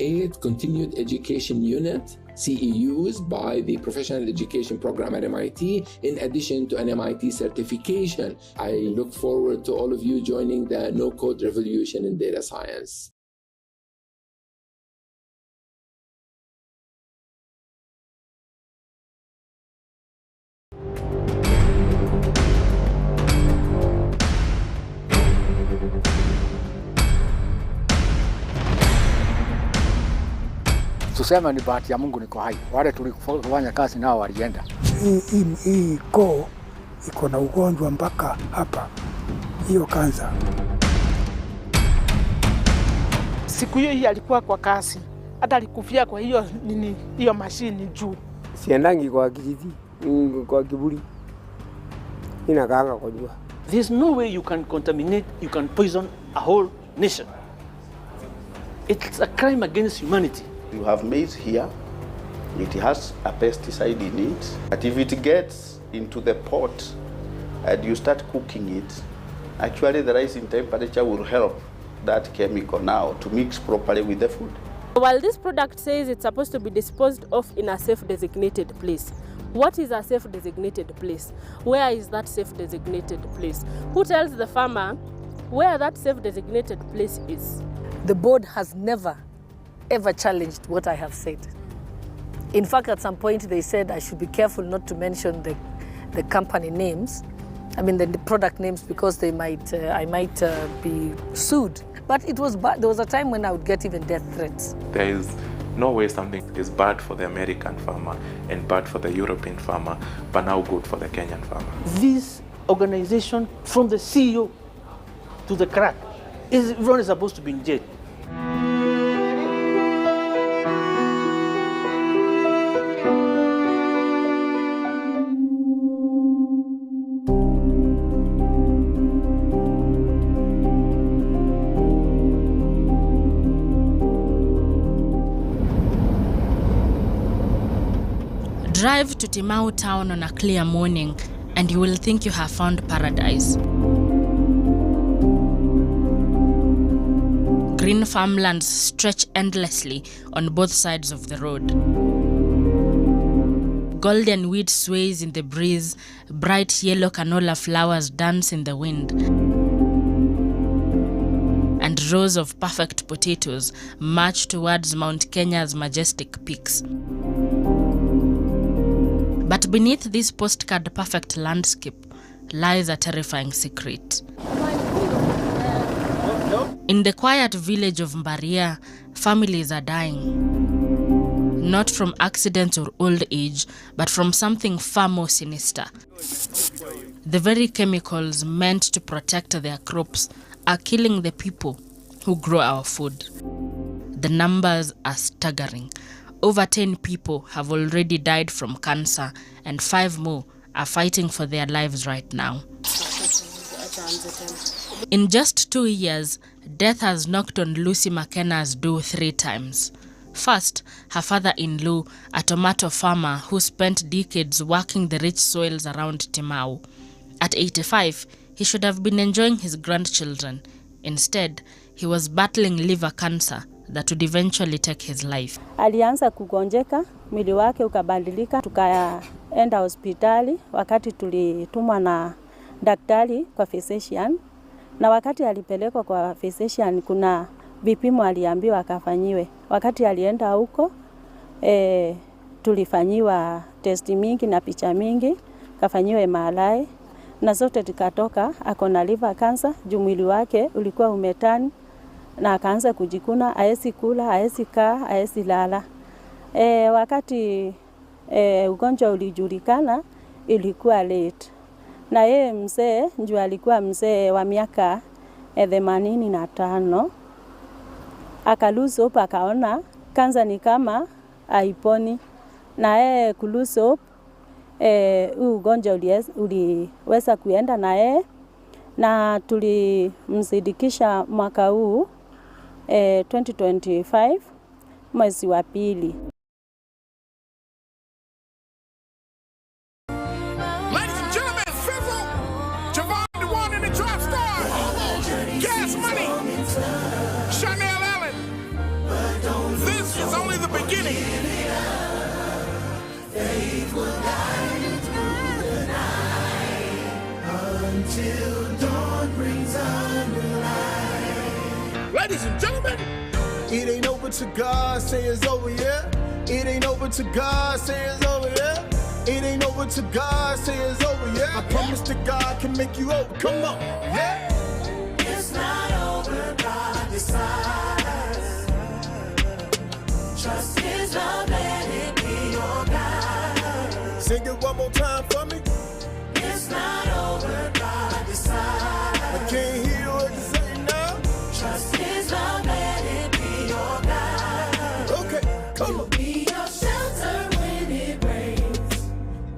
8 continued education units CEUs by the Professional Education Program at MIT, in addition to an MIT certification. I look forward to all of you joining the no-code revolution in data science. Tuseme ni bahati ya Mungu niko hai. Wale tulifanya kazi nao walienda. Hii koo iko na ugonjwa mpaka hapa. Hiyo kansa. Siku hiyo alikuwa kwa kasi. Hata alikufia kwa hiyo mashini juu. Siendangi kwa kijiji, kwa kiburi. Inakaanga kwa jua. There's no way you can contaminate, you can poison a whole nation. It's a crime against humanity. You have maize here, it has a pesticide in it, but if it gets into the pot and you start cooking it, actually the rise in temperature will help that chemical now to mix properly with the food. While this product says it's supposed to be disposed of in a safe designated place, what is a safe designated place? Where is that safe designated place? Who tells the farmer where that safe designated place is? The board has never ever challenged what I have said. In fact, at some point they said I should be careful not to mention the company names, I mean the product names, because I might be sued. But it was bad. There was a time when I would get even death threats. There is no way something is bad for the American farmer and bad for the European farmer, but now good for the Kenyan farmer. This organization, from the CEO to the crack, everyone is supposed to be in jail. Drive to Timau town on a clear morning and you will think you have found paradise. Green farmlands stretch endlessly on both sides of the road. Golden wheat sways in the breeze, bright yellow canola flowers dance in the wind. And rows of perfect potatoes march towards Mount Kenya's majestic peaks. But beneath this postcard perfect landscape lies a terrifying secret. In the quiet village of Mbaria, families are dying. Not from accidents or old age, but from something far more sinister. The very chemicals meant to protect their crops are killing the people who grow our food. The numbers are staggering. Over 10 people have already died from cancer, and 5 more are fighting for their lives right now. In just 2 years, death has knocked on Lucy McKenna's door 3 times. First, her father-in-law, a tomato farmer who spent decades working the rich soils around Timau. At 85, he should have been enjoying his grandchildren. Instead, he was battling liver cancer that would eventually take his life. Alianza kugonjeka, mwili wake ukabadilika, tukaenda hospitali wakati tulitumwa na daktari kwa physician. Na wakati alipelekwa kwa physician kuna vipimo aliambiwa akafanyiwe. Wakati alienda huko tulifanyiwa testi mingi na picha mingi, kafanyiwe MRI na zote tukatoka ako na liver cancer, juu mwili wake ulikuwa umetani na akaanza kujikuna, haezi kula, haezi kaa, haezi lala. Wakati ugonjwa ulijulikana ilikuwa late. Na yeye mzee, njuu alikuwa mzee wa miaka 85. Akalose hope, akaona kansa ni kama haiponi. Na yeye kulose hope, ugonjwa uliweza kuenda na yeye. Na tulimsidikisha mwaka huu 2025 mwezi wa pili. till dawn brings on the light. Ladies and gentlemen, it ain't over till God say it's over, yeah. It ain't over till God say it's over, yeah. It ain't over till God say it's over, yeah. I promise that God can make you over. Come on, yeah. It's not over, God decides. Trust His love, let it be your guide. Sing it one more time for me. It's not over, God decides. I can't hear what you say now. Trust His love, let it be your guide. Okay, come on. Be your shelter when it rains.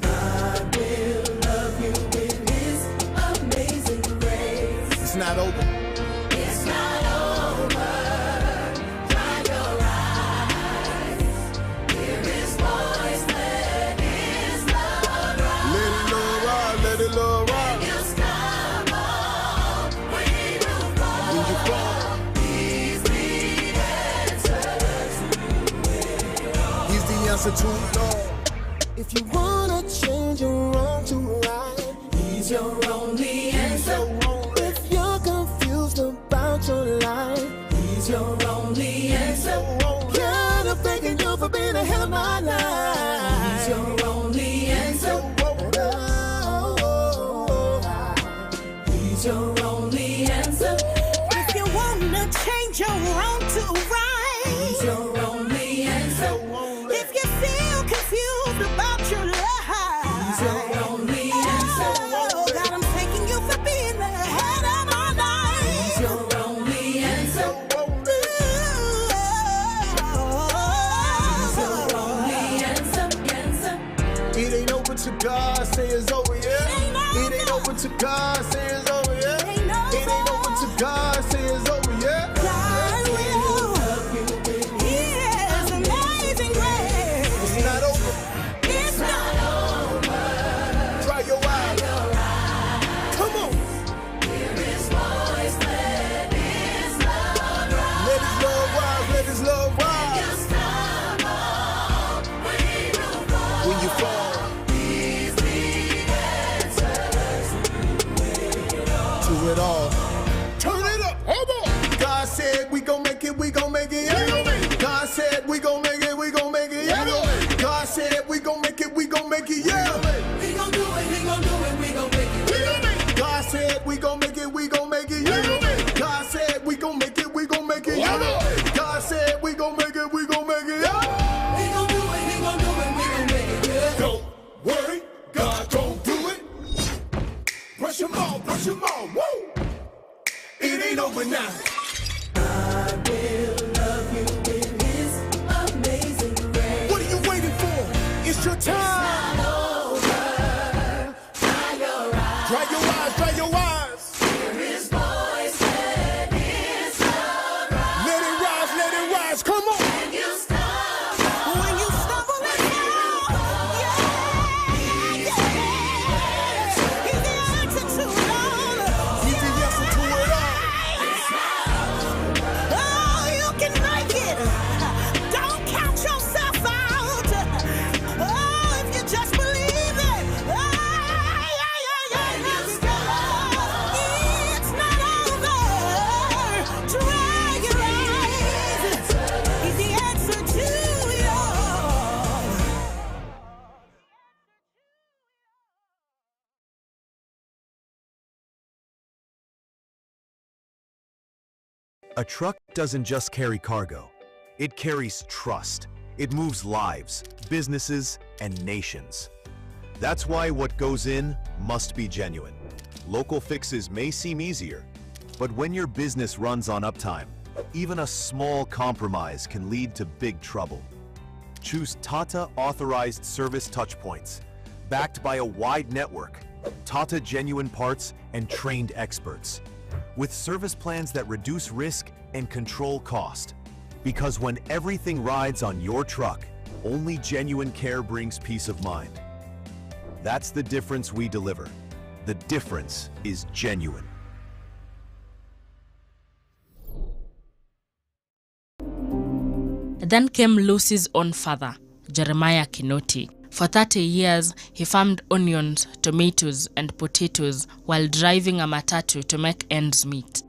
God will love you with His amazing grace. It's not over. It's not over. Dry your eyes. Hear His voice. Let His love rise. Let it love rise. Let it love rise. When you stumble, when you fall, when you fall, He's the answer to it all. He's the answer to it all. If you wanna change your wrong to right, He's your only answer. If you're confused about your life, He's your only answer. Kind of thanking you for being the hell of my life. He's your only answer. He's your only answer. If you wanna change your wrong to right, He's your only answer. If you feel confused about your life, He's your only answer. Oh God, I'm thanking you for being the head of my life. He's your only answer. He's your only answer. It ain't over till God say it's over, yeah. It ain't over till God say it's over, yeah. It ain't over till God say it's over, yeah. God will love you with His amazing grace. It's not over. It's not over. Dry your eyes. Come on. Hear His voice. Let His love rise. Let His love rise. Let His love rise. You stumble, when you fall, He's the answer to it all. Turn it up. Hold on. God said we gon' make it. We gon' make it. Yeah. God said we gon' make it. We gon' make it. Yeah. God said we gon' make it. We gon' make it. Yeah. We gon' do it. We gon' do it. We gon' make it. We gon' make it. God said we gon' make it. We gon' make it. Yeah. God said we gon' make it. We gon' make it. Yeah. God said we gon' make it. We gon' make it. Yeah. We gon' do it. We gon' do it. We gon' make it. Yeah. Don't worry, God gon' do it. Brush 'em off. Brush 'em off. Woo. It ain't over now. God will love you with His amazing grace. What are you waiting for? It's your time. It's not over. Dry your eyes. Dry your eyes. Dry your eyes. Hear His voice. Let His love rise. Let it rise. Let it rise. Come on. When you stumble, when you stumble and fall, yeah. He's the answer to it all. He's the answer to it all. Oh, you can make it. Don't count yourself out. Oh, if you just believe it. It's not over. Dry your eyes. He's the answer to it all. A truck doesn't just carry cargo. It carries trust. It moves lives, businesses, and nations. That's why what goes in must be genuine. Local fixes may seem easier, but when your business runs on uptime, even a small compromise can lead to big trouble. Choose Tata Authorized Service Touchpoints, backed by a wide network, Tata Genuine Parts, and trained experts, with service plans that reduce risk and control cost. Because when everything rides on your truck, only genuine care brings peace of mind. That's the difference we deliver. The difference is genuine. Then came Lucy's own father, Jeremiah Kinoti, For 30 years, he farmed onions, tomatoes, and potatoes while driving a matatu to make ends meet.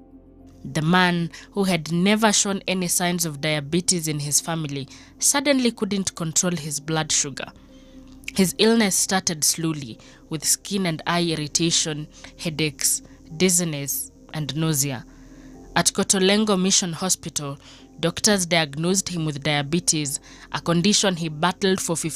The man, who had never shown any signs of diabetes in his family, suddenly couldn't control his blood sugar. His illness started slowly, with skin and eye irritation, headaches, dizziness, and nausea. At Kotolengo Mission Hospital, doctors diagnosed him with diabetes, a condition he battled for